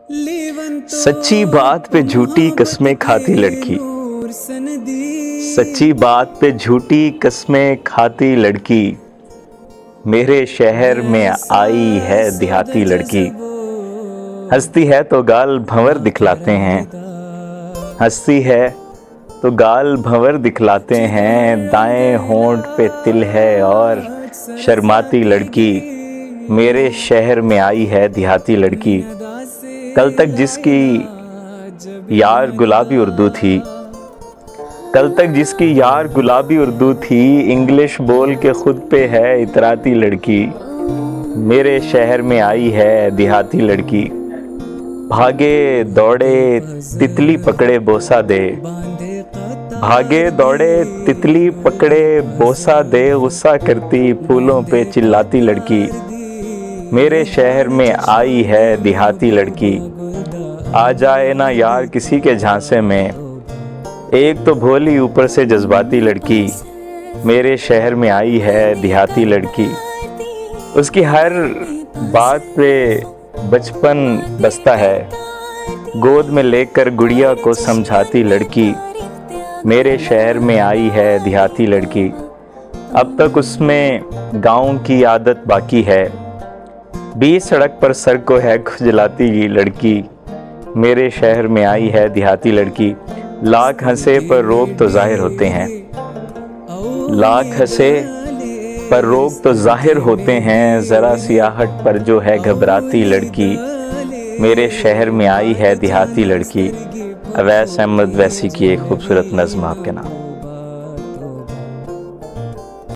सच्ची बात पे झूठी कस्में खाती लड़की, सच्ची बात पे झूठी कस्में खाती लड़की, मेरे शहर में आई है देहाती लड़की। हंसती है तो गाल भंवर दिखलाते हैं, हंसती है तो गाल भंवर दिखलाते हैं, दाएं होंठ पे तिल है और शर्माती लड़की, मेरे शहर में आई है देहाती लड़की। कल तक जिसकी यार गुलाबी उर्दू थी, कल तक जिसकी यार गुलाबी उर्दू थी, इंग्लिश बोल के खुद पे है इतराती लड़की, मेरे शहर में आई है देहाती लड़की। भागे दौड़े तितली पकड़े बोसा दे, भागे दौड़े तितली पकड़े बोसा दे, गुस्सा करती फूलों पे चिल्लाती लड़की, मेरे शहर में आई है देहाती लड़की। आ जाए ना यार किसी के झांसे में, एक तो भोली ऊपर से जज्बाती लड़की, मेरे शहर में आई है देहाती लड़की। उसकी हर बात पे बचपन बसता है, गोद में लेकर गुड़िया को समझाती लड़की, मेरे शहर में आई है देहाती लड़की। अब तक उसमें गांव की आदत बाकी है, बीच सड़क पर सर को है खुजलाती लड़की, मेरे शहर में आई है देहाती लड़की। लाख हंसे पर रोग तो जाहिर होते हैं, लाख हंसे पर रोग तो जाहिर होते हैं, ज़रा सियाहट पर जो है घबराती लड़की, मेरे शहर में आई है देहाती लड़की। अवैस अहमद वैसी की एक खूबसूरत नज़्म आपके नाम।